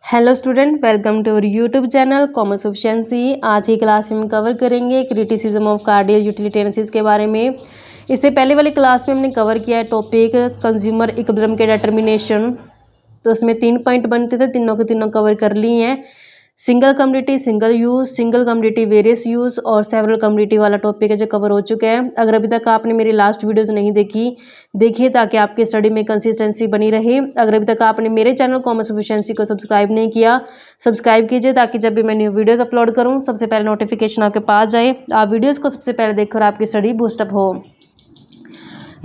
Hello student, welcome to our YouTube channel commerce efficiency. आज की class में हम कवर करेंगे criticism of cardinal utility analysis के बारे में। इससे पहले वाली क्लास में हमने कवर किया है टॉपिक कंज्यूमर इक्विलिब्रियम के डिटर्मिनेशन। तो उसमें 3 पॉइंट बनते थे, तीनों के तीनों कवर कर लिए हैं। Single community single use, single community various use और सेवरल कम्युनिटी वाला टॉपिक है जो कवर हो चुका है। अगर अभी तक आपने मेरी लास्ट वीडियोस नहीं देखिए ताकि आपके स्टडी में कंसिस्टेंसी बनी रहे। अगर अभी तक आपने मेरे चैनल कॉमर्स एफिशिएंसी को सब्सक्राइब नहीं किया, सब्सक्राइब कीजिए ताकि जब भी मैं न्यू वीडियोस अपलोड करूं सबसे पहले नोटिफिकेशन आपके पास जाए, आप वीडियोज़ को सबसे पहले देखकर आपकी स्टडी बूस्टअप हो।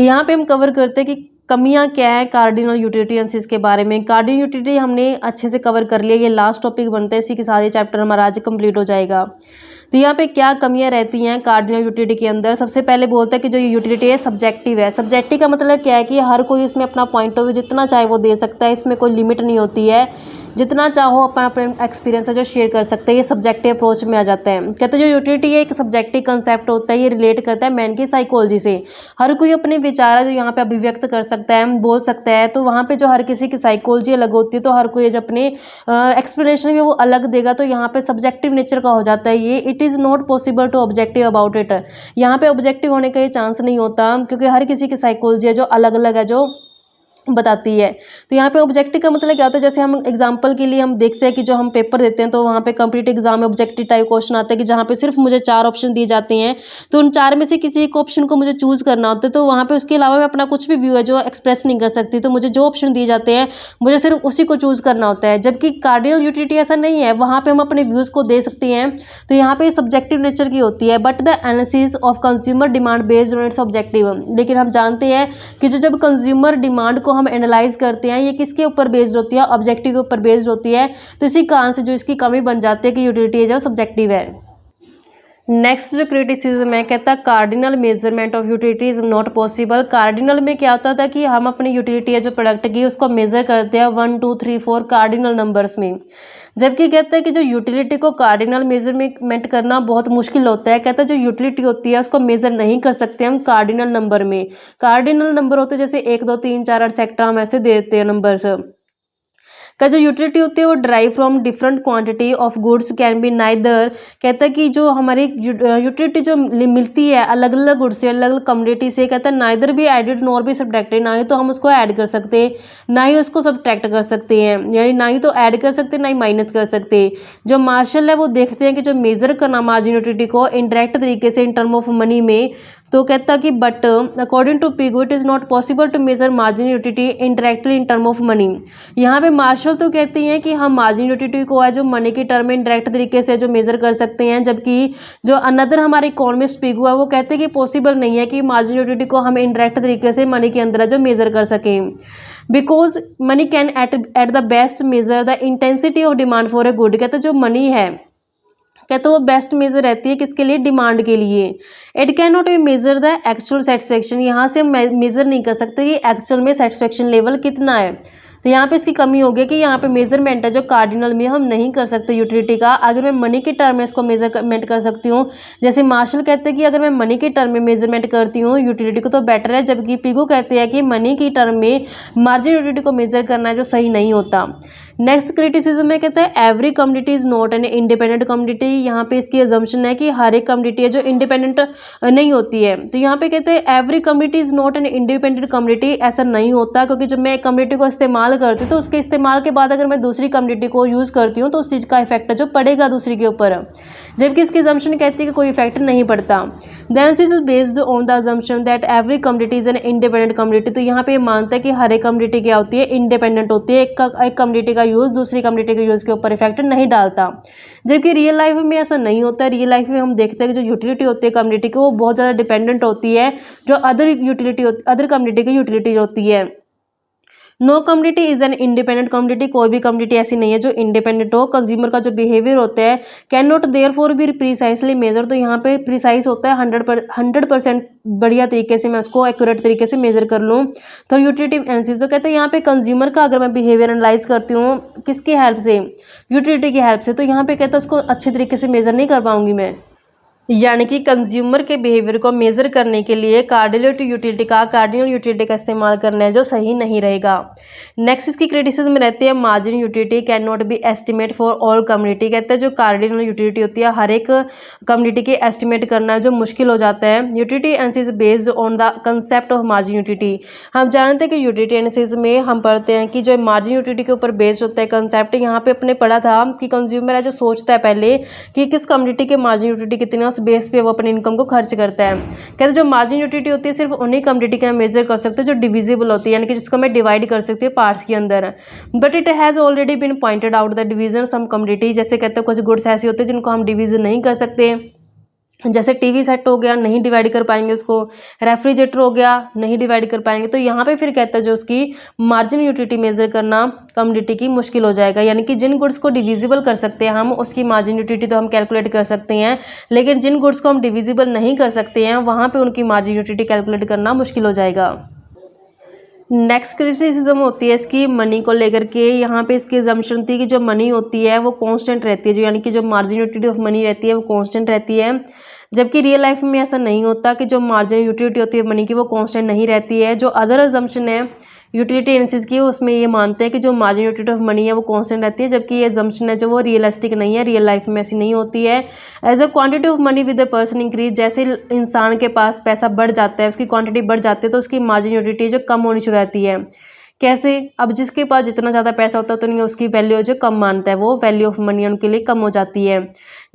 यहाँ पे हम कवर करते हैं कि कमियां क्या है कार्डिनल यूटिलिटी एनालिसिस के बारे में। कार्डिनल यूटिलिटी हमने अच्छे से कवर कर लिया, ये लास्ट टॉपिक बनता है, इसी के साथ ये चैप्टर हमारा आज कंप्लीट हो जाएगा। तो यहाँ पे क्या कमियां रहती हैं कार्डिनल यूटिलिटी के अंदर। सबसे पहले बोलते हैं कि जो यूटिलिटी है सब्जेक्टिव है। सब्जेक्टिव का मतलब क्या है कि हर कोई इसमें अपना पॉइंट ऑफ व्यू जितना चाहे वो दे सकता है, इसमें कोई लिमिट नहीं होती है, जितना चाहो अपना अपना एक्सपीरियंस है जो शेयर कर सकते हैं। ये सब्जेक्टिव अप्रोच में आ जाता है। कहते हैं जो यूटिलिटी है एक सब्जेक्टिव कंसेप्ट होता है, ये रिलेट करता है मैन की साइकोलॉजी से। हर कोई अपने विचार है जो यहाँ पे अभिव्यक्त कर सकता है, बोल सकता है। तो वहाँ पे जो हर किसी की साइकोलॉजी अलग होती है, तो हर कोई जो अपने एक्सप्लेनेशन भी वो अलग देगा, तो यहाँ पे सब्जेक्टिव नेचर का हो जाता है ये। It is not possible to objective about it. यहाँ पे ऑब्जेक्टिव होने का ये चांस नहीं होता, क्योंकि हर किसी की साइकोलॉजी है जो अलग अलग है, जो बताती है। तो यहाँ पे ऑब्जेक्टिव का मतलब क्या होता है, जैसे हम एग्जांपल के लिए हम देखते हैं कि जो हम पेपर देते हैं तो वहाँ पे कॉम्पिटिटिव एग्जाम में ऑब्जेक्टिव टाइप क्वेश्चन आते हैं कि जहाँ पे सिर्फ मुझे 4 ऑप्शन दिए जाते हैं, तो उन 4 में से किसी एक ऑप्शन को मुझे चूज करना होता है। तो वहाँ पे उसके अलावा मैं अपना कुछ भी व्यू है जो एक्सप्रेस नहीं कर सकती, तो मुझे जो ऑप्शन दिए जाते हैं मुझे सिर्फ उसी को चूज करना होता है। जबकि कार्डिनल यूटिलिटी ऐसा नहीं है, वहाँ पे हम अपने व्यूज को दे सकते हैं। तो यहाँ पे सब्जेक्टिव नेचर की होती है। But the analysis of consumer demand based on it's objective. लेकिन हम जानते हैं कि जब कंज्यूमर डिमांड को हम एनालाइज करते हैं, ये किसके ऊपर बेस्ड होती है, ऑब्जेक्टिव के ऊपर बेस्ड होती है। तो इसी कारण से जो इसकी कमी बन जाती है कि यूटिलिटी जो सब्जेक्टिव है। नेक्स्ट जो क्रिटिसिज्म है, कहता है cardinal measurement of utility is not possible. Cardinal में क्या होता था कि हम अपनी यूटिलिटी है जो प्रोडक्ट की उसको मेजर करते हैं 1 2 3 4 कार्डिनल नंबर्स में। जबकि कहता है कि जो यूटिलिटी को कार्डिनल मेजरमेंट करना बहुत मुश्किल होता है। कहता है जो यूटिलिटी होती है उसको मेजर नहीं कर सकते हम कार्डिनल नंबर में। कार्डिनल नंबर होते हैं जैसे 1 2 3 4 एक्सेट्रा, हम ऐसे दे देते हैं नंबर्स का। जो यूटिलिटी होती है वो drive from different quantity of goods can be neither. कहता है कि जो हमारी यूटिलिटी जो मिलती है अलग अलग गुड्स से, अलग अलग कम्युनिटी से, कहता है नाइदर भी एडेड नॉर भी सब्ट्रैक्टेड। ना ही तो हम उसको ऐड कर सकते हैं, ना ही उसको सब्ट्रैक्ट कर सकते हैं, यानी ना ही तो ऐड कर सकते ना ही माइनस कर सकते। जो मार्शल है वो देखते हैं कि जो मेजर करना मार्जिन यूटिलिटी को इनडायरेक्ट तरीके से इन टर्म ऑफ मनी में, तो कहता कि but according to Pigou it is not possible to measure marginal utility indirectly in term of money. यहाँ पे मार्शल तो कहती हैं कि हम मार्जिन यूटिलिटी को है जो मनी के टर्म में इनडायरेक्ट तरीके से जो मेजर कर सकते हैं, जबकि जो अनदर हमारे इकोनॉमिस्ट पिगो है वो कहते हैं कि पॉसिबल नहीं है कि मार्जिन यूटिलिटी को हम इनडायरेक्ट तरीके से मनी के अंदर जो मेजर कर सकें। Because money can at the best measure the intensity of demand for a good. कहते जो मनी है कहते वो बेस्ट मेजर रहती है किसके लिए, डिमांड के लिए। It can not be measure the actual satisfaction. यहाँ से हम मेजर नहीं कर सकते कि एक्चुअल में सेटिस्फेक्शन लेवल कितना है। तो यहाँ पे इसकी कमी होगी कि यहाँ पे मेजरमेंट है जो कार्डिनल में हम नहीं कर सकते यूटिलिटी का। अगर मैं मनी के टर्म में इसको मेजरमेंट कर सकती हूँ, जैसे मार्शल कहते हैं कि अगर मैं मनी के टर्म में मेजरमेंट करती हूँ यूटिलिटी को तो बेटर है, जबकि पिगो कहते हैं कि मनी की टर्म में मार्जिन यूटिलिटी को मेजर करना है जो सही नहीं होता। नेक्स्ट क्रिटिसिज्म में कहता है every community is not an independent community. यहाँ पे इसकी अजम्पशन है कि हर एक कम्युनिटी है जो इंडिपेंडेंट नहीं होती है। तो यहाँ पे कहते हैं every community is not an independent community. ऐसा नहीं होता, क्योंकि जब मैं एक कम्युनिटी को इस्तेमाल करती हूँ तो उसके इस्तेमाल के बाद अगर मैं दूसरी कम्युनिटी को यूज़ करती हूँ तो उस चीज़ का इफेक्ट जो पड़ेगा दूसरी के ऊपर, जबकि इसकी अजम्पशन कहती है कि कोई इफेक्ट नहीं पड़ता। Then this is based on the assumption that every community is an independent community. तो यहाँ पे मानता है कि हर एक कम्युनिटी क्या होती है, इंडिपेंडेंट होती है। एक कम्युनिटी का यूज़ दूसरी कम्युनिटी के यूज़ के ऊपर इफेक्ट नहीं डालता, जबकि रियल लाइफ में ऐसा नहीं होता है। रियल लाइफ में हम देखते हैं कि जो यूटिलिटी होती है कम्युनिटी की वो बहुत ज़्यादा डिपेंडेंट होती है जो अदर कम्युनिटी की यूटिलिटी होती है। No community is an independent community. कोई भी कम्युनिटी ऐसी नहीं है जो इंडिपेंडेंट हो। कंज्यूमर का जो बिहेवियर होता है can not therefore be precisely measure. तो यहाँ पे प्रिसाइज होता है 100% बढ़िया तरीके से मैं उसको एक्यूरेट तरीके से मेजर कर लूँ। तो यूटिलिटी एनालिसिस तो कहते हैं यहाँ पे कंज्यूमर का अगर मैं बिहेवियर एनालाइज करती हूँ किसकी हेल्प से, यूटिलिटी की हेल्प से, तो यहाँ पे कहता है उसको अच्छे तरीके से मेजर नहीं कर पाऊंगी मैं। यानी कि कंज्यूमर के बिहेवियर को मेजर करने के लिए कार्डिनल यूटिलिटी का इस्तेमाल करना है जो सही नहीं रहेगा। नेक्स्ट इसकी क्रिटिसिज्म रहती है margin utility can not be estimate for all community. कहते हैं जो कार्डिनल यूटिलिटी होती है हर एक कम्युनिटी की एस्टिमेट करना जो मुश्किल हो जाता है। Utility analysis based on the concept of margin utility. हम जानते हैं कि यूटिलिटी एनालिसिस में हम पढ़ते हैं कि जो मार्जिन यूटिलिटी के ऊपर बेस्ड होता है कंसेप्ट। यहाँ पे अपने पढ़ा था कि कंज्यूमर है जो सोचता है पहले कि किस कम्युनिटी के मार्जिन यूटिलिटी कितनी है, उस बेस पे वो अपनी इनकम को खर्च करता है। कहते हैं जो मार्जिन यूटिलिटी होती है सिर्फ उन्हीं कम्युनिटी का मेजर कर सकते हैं जो डिविजिबल होती है, यानी कि जिसको मैं डिवाइड कर सकती हूँ पार्ट्स के अंदर। But it has already been pointed out the division some community. जैसे कहते हैं कुछ गुड्स ऐसे होते हैं जिनको हम डिवीजन नहीं कर सकते, जैसे टीवी सेट हो गया नहीं डिवाइड कर पाएंगे उसको, रेफ्रिजरेटर हो गया नहीं डिवाइड कर पाएंगे। तो यहाँ पे फिर कहता है जो उसकी मार्जिन यूटिलिटी मेजर करना कम्युनिटी की मुश्किल हो जाएगा। यानी कि जिन गुड्स को डिविजिबल कर सकते हैं हम उसकी मार्जिन यूटिलिटी तो हम कैलकुलेट कर सकते हैं, लेकिन जिन गुड्स को हम डिविजिबल नहीं कर सकते हैं वहाँ पे उनकी मार्जिन यूटिलिटी कैलकुलेट करना मुश्किल हो जाएगा। नेक्स्ट क्रिटिसिज्म होती है इसकी मनी को लेकर के। यहाँ पे इसकी अजम्पशन थी कि जो मनी होती है वो कांस्टेंट रहती है, जो यानी कि जो मार्जिन यूटिलिटी ऑफ मनी रहती है वो कांस्टेंट रहती है, जबकि रियल लाइफ में ऐसा नहीं होता कि जो मार्जिन यूटिलिटी होती है मनी की वो कांस्टेंट नहीं रहती है। जो अदर अजम्पशन है यूटिलिटी एनालिसिस की उसमें ये मानते हैं कि जो मार्जिन यूटिलिटी ऑफ मनी है वो कांस्टेंट रहती है, जबकि ये अजम्पशन है जो वो रियलिस्टिक नहीं है, रियल लाइफ में ऐसी नहीं होती है। As a quantity of money with the person increase, जैसे इंसान के पास पैसा बढ़ जाता है उसकी क्वांटिटी बढ़ जाती है तो उसकी मार्जिन यूटिलिटी जो कम होनी शुरू रहती है। कैसे? अब जिसके पास जितना ज़्यादा पैसा होता है तो नहीं उसकी वैल्यू जो कम मानता है, वो वैल्यू ऑफ मनी उनके लिए कम हो जाती है।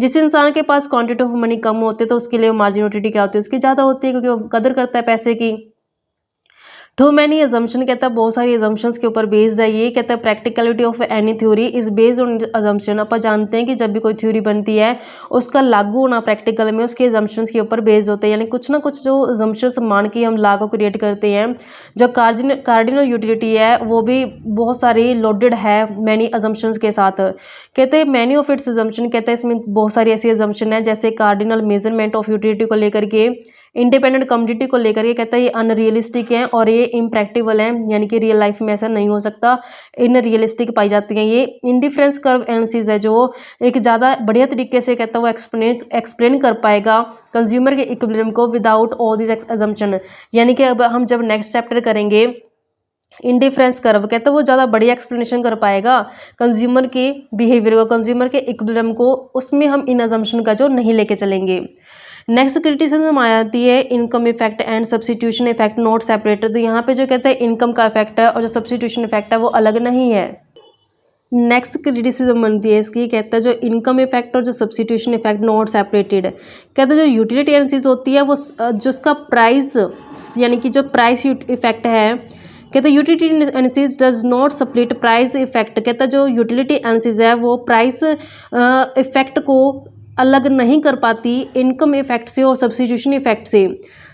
जिस इंसान के पास क्वांटिटी ऑफ मनी कम होती है तो उसके लिए मार्जिन यूटिलिटी क्या होती है, उसकी ज़्यादा होती है, क्योंकि वो कदर करता है पैसे की। टू मैनी अजम्पशन कहता है बहुत सारी अजम्पशंस के ऊपर बेस्ड है ये। कहता है practicality of any theory is based on assumption. अपन जानते हैं कि जब भी कोई थ्योरी बनती है उसका लागू होना प्रैक्टिकल में उसके अजम्पशंस के ऊपर बेस्ड होते हैं, यानी कुछ ना कुछ जो अजम्पशंस मान के हम लॉ को क्रिएट करते हैं। जो कार्डिनल यूटिलिटी है वो भी बहुत सारी लोडेड है मैनी अजम्पशंस के साथ। कहते हैं मैनी ऑफ इट्स अजम्पशन, कहते हैं इसमें बहुत सारी ऐसी अजम्पशन है जैसे कार्डिनल मेजरमेंट ऑफ यूटिलिटी को लेकर के, इंडिपेंडेंट कम्युनिटी को लेकर के। कहता है ये अनरियलिस्टिक है और ये इम्प्रैक्टिकल है, यानी कि रियल लाइफ में ऐसा नहीं हो सकता, इन रियलिस्टिक पाई जाती हैं। ये इंडिफरेंस कर्व एनालिसिस है जो एक ज़्यादा बढ़िया तरीके से कहता है वो एक्सप्लेन कर पाएगा कंज्यूमर के इक्विलिब्रियम को विदाउट ऑल दिस अजम्पशन। यानी कि अब हम जब नेक्स्ट चैप्टर करेंगे इंडिफरेंस कर्व, कहते हैं वो ज़्यादा बढ़िया एक्सप्लेनेशन कर पाएगा कंज्यूमर के बिहेवियर को, कंज्यूमर के इक्विलिब्रियम को, उसमें हम इन अजम्पशन का जो नहीं लेके चलेंगे। नेक्स्ट क्रिटिसिज्म आ जाती है income effect and substitution effect not separated. तो यहाँ पे जो कहते हैं इनकम का इफेक्ट है और जो सब्सिट्यूशन इफेक्ट है वो अलग नहीं है। नेक्स्ट क्रिटिसिज्म बनती है इसकी, कहता है जो इनकम इफेक्ट और जो सब्सिट्यूशन इफेक्ट नॉट सेपरेटेड। कहता है जो यूटिलिटी एनालिसिस होती है वो जो उसका प्राइस यानी कि जो प्राइस इफेक्ट है, कहते हैं utility analysis does not split price effect. कहता है जो यूटिलिटी एनालिसिस है वो प्राइस इफेक्ट को अलग नहीं कर पाती इनकम इफेक्ट से और सब्सिट्यूशन इफेक्ट से।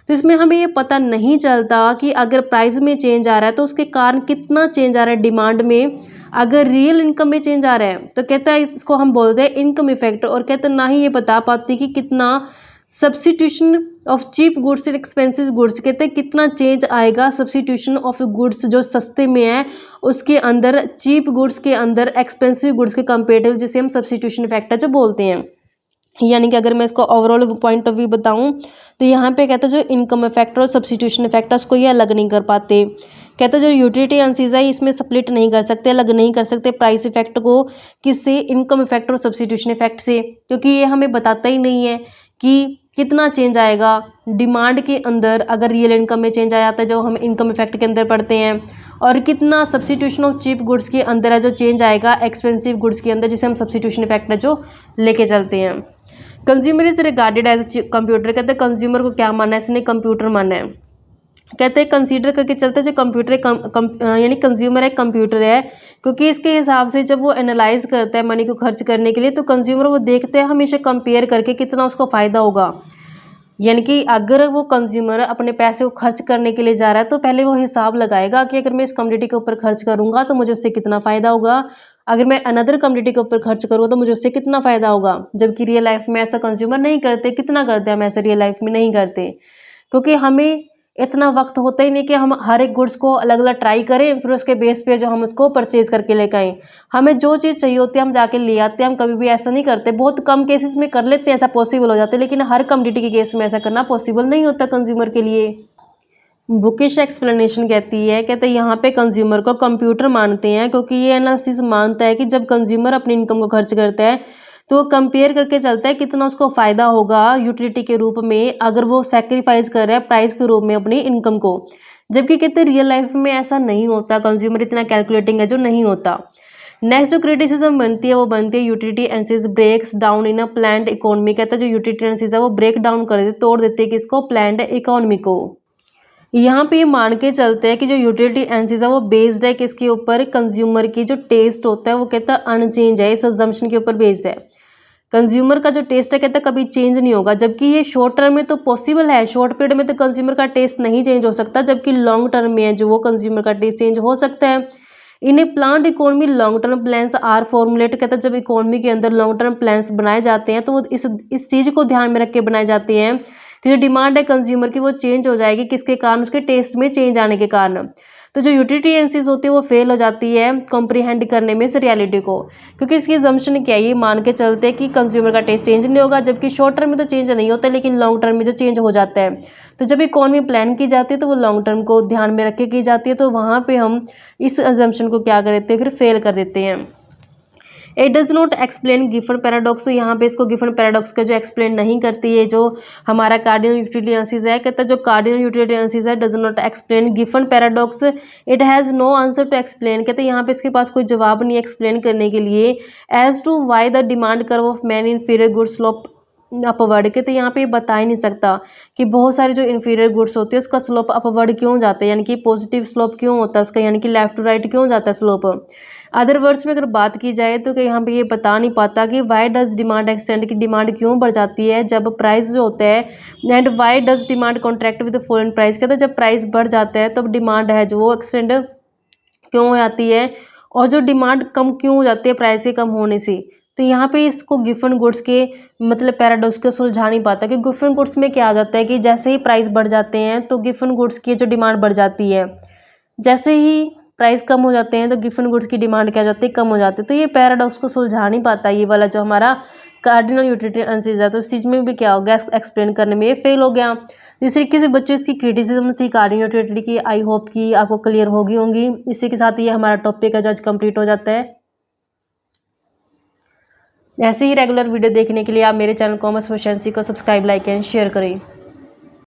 तो इसमें हमें ये पता नहीं चलता कि अगर प्राइस में चेंज आ रहा है तो उसके कारण कितना चेंज आ रहा है डिमांड में, अगर रियल इनकम में चेंज आ रहा है तो कहता है इसको हम बोलते हैं इनकम इफेक्ट। और कहते हैं ना ही ये बता पाती कि कितना substitution of cheap goods and expensive goods, कहते हैं कितना चेंज आएगा सब्सिट्यूशन ऑफ गुड्स जो सस्ते में है उसके अंदर, चीप गुड्स के अंदर एक्सपेंसिव गुड्स के कंपेरेटिव, जिसे हम सब्सिट्यूशन इफेक्ट जो बोलते हैं। यानी कि अगर मैं इसको ओवरऑल पॉइंट ऑफ व्यू बताऊं तो यहाँ पे कहता है जो इनकम इफेक्ट और सब्सिट्यूशन इफेक्ट है उसको ये अलग नहीं कर पाते। कहता है जो यूटिलिटी एनालिसिस है इसमें स्प्लिट नहीं कर सकते, अलग नहीं कर सकते प्राइस इफेक्ट को किससे, इनकम इफेक्ट और सब्सिट्यूशन इफेक्ट से, क्योंकि ये हमें बताता ही नहीं है कि कितना चेंज आएगा डिमांड के अंदर अगर रियल इनकम में चेंज आ जाता है जो हम इनकम इफेक्ट के अंदर पढ़ते हैं, और कितना सब्सिट्यूशन ऑफ चीप गुड्स के अंदर है जो चेंज आएगा एक्सपेंसिव गुड्स के अंदर, जिसे हम सब्सिट्यूशन इफेक्ट है जो लेके चलते हैं। Consumer is regarded as computer. कहते हैं कंज्यूमर को क्या माना है, इसने कंप्यूटर माना है। कहते हैं कंसीडर करके चलते हैं जो कंप्यूटर यानी कंज्यूमर एक कंप्यूटर है, क्योंकि इसके हिसाब से जब वो एनालाइज करता है मनी को खर्च करने के लिए तो कंज्यूमर वो देखते हैं हमेशा कंपेयर करके कितना उसको फ़ायदा होगा। यानी कि अगर वो कंज्यूमर अपने पैसे को खर्च करने के लिए जा रहा है तो पहले वो हिसाब लगाएगा कि अगर मैं इस कम्युनिटी के ऊपर खर्च करूंगा तो मुझे उससे कितना फ़ायदा होगा, अगर मैं अनदर कम्युनिटी के ऊपर खर्च करूँ तो मुझे उससे कितना फ़ायदा होगा। जबकि रियल लाइफ में ऐसा कंज्यूमर नहीं करते, कितना करते हैं हम ऐसा रियल लाइफ में नहीं करते, क्योंकि हमें इतना वक्त होता ही नहीं कि हम हर एक गुड्स को अलग अलग ट्राई करें फिर उसके बेस पे जो हम उसको परचेज करके लेकर आएँ। हमें जो चीज़ चाहिए होती है हम जाके ले आते हैं, हम कभी भी ऐसा नहीं करते। बहुत कम केसेस में कर लेते हैं, ऐसा पॉसिबल हो जाता है, लेकिन हर कमोडिटी के केस में ऐसा करना पॉसिबल नहीं होता कंज्यूमर के लिए। बुकिश एक्सप्लेनेशन कहते हैं यहाँ पे कंज्यूमर को कंप्यूटर मानते हैं, क्योंकि ये एनालिसिस मानता है कि जब कंज्यूमर अपनी इनकम को खर्च करता है तो वो कंपेयर करके चलता है कितना उसको फ़ायदा होगा यूटिलिटी के रूप में अगर वो सेक्रीफाइस कर रहा है प्राइस के रूप में अपनी इनकम को। जबकि कहते हैं रियल लाइफ में ऐसा नहीं होता, कंज्यूमर इतना कैलकुलेटिंग है जो नहीं होता। नेक्स्ट जो क्रिटिसिज्म बनती है वो बनती है utility analysis breaks down in a planned economy. कहता है जो यूटिलिटी एनालिसिस है वो ब्रेक डाउन कर देते, तोड़ देते हैं किसको, प्लान्ड इकोनॉमी को। यहाँ पे ये मान के चलते हैं कि जो यूटिलिटी एनालिसिस है वो बेस्ड है किसके ऊपर, कंज्यूमर की जो टेस्ट होता है वो कहता है अनचेंज है, इस अजम्पशन के ऊपर बेस्ड है। कंज्यूमर का जो टेस्ट है कहता है कभी चेंज नहीं होगा, जबकि ये शॉर्ट टर्म में तो पॉसिबल है, शॉर्ट पीरियड में तो कंज्यूमर का टेस्ट नहीं चेंज हो सकता, जबकि लॉन्ग टर्म में है जो वो कंज्यूमर का टेस्ट चेंज हो सकता है। In a planned economy long term plans are formulate. कहता है जब इकोनॉमी के अंदर लॉन्ग टर्म प्लान्स बनाए जाते हैं तो वो इस चीज़ को ध्यान में रख के बनाए जाते हैं कि जो डिमांड है कंज्यूमर की वो चेंज हो जाएगी, किसके कारण, उसके टेस्ट में चेंज आने के कारण। तो जो यूटिलिटी एनालिसिस होती है वो फेल हो जाती है कॉम्प्रीहेंड करने में इस रियलिटी को, क्योंकि इसकी अजम्पशन क्या है, ये मान के चलते हैं कि कंज्यूमर का टेस्ट चेंज नहीं होगा, जबकि शॉर्ट टर्म में तो चेंज नहीं होता लेकिन लॉन्ग टर्म में जो चेंज हो जाता है। तो जब इकोनॉमी प्लान की जाती है तो वो लॉन्ग टर्म को ध्यान में रख के की जाती है, तो वहाँ पे हम इस अजम्पशन को क्या कर देते हैं, फिर फेल कर देते हैं। It does not explain Giffen paradox. तो यहाँ पे इसको गिफन पैराडॉक्स का जो एक्सप्लेन नहीं करती है जो हमारा कार्डिनल यूटिलिटी एनालिसिस है। कहता है जो कार्डिनल यूटिलिटी एनालिसिस है does not explain Giffen paradox, it has no answer to explain. कहते हैं यहाँ पे इसके पास कोई जवाब नहीं एक्सप्लेन करने के लिए as to why the demand curve of man inferior goods slope upward. कहते हैं यहाँ पे बता ही नहीं सकता कि बहुत सारे जो इन्फीरियर गुड्स होते हैं उसका स्लोप अपवर्ड क्यों जाता है, यानी कि पॉजिटिव स्लोप क्यों होता है उसका, यानी कि लेफ्ट टू राइट क्यों जाता है स्लोप। अदर वर्ड्स में अगर बात की जाए तो कि यहाँ पे ये बता नहीं पाता कि वाई डज डिमांड एक्सटेंड, की डिमांड क्यों बढ़ जाती है जब प्राइस जो होता है, and why does demand contract with fall in price. कहते हैं जब प्राइस बढ़ जाता है तब डिमांड है जो वो एक्सटेंड क्यों हो जाती है, और जो डिमांड कम क्यों हो जाती है प्राइस के कम होने से। तो यहाँ पे इसको गिफन गुड्स के मतलब पैराडॉक्स को सुलझा नहीं पाता कि गिफन गुड्स में क्या आ जाता है कि जैसे ही प्राइस बढ़ जाते हैं तो गिफन गुड्स की जो डिमांड बढ़ जाती है, जैसे ही प्राइस कम हो जाते हैं तो गिफन गुड्स की डिमांड क्या हो जाती है, कम हो जाती है। तो ये पैराडॉक्स को सुलझा नहीं पाता ये वाला जो हमारा कार्डिनल यूटिलिटी एनालिसिस है। तो इस चीज़ में भी क्या हो गया, एक्सप्लेन करने में ये फेल हो गया। जिस तरीके से बच्चों इसकी क्रिटिसिज्म थी कार्डिनल यूटिलिटी की, आई होप कि आपको क्लियर होगी। इसी के साथ ये हमारा टॉपिक है जो आज कंप्लीट हो जाता है। ऐसे ही रेगुलर वीडियो देखने के लिए आप मेरे चैनल कॉमर्स प्रोficiency को सब्सक्राइब, लाइक एंड शेयर करें।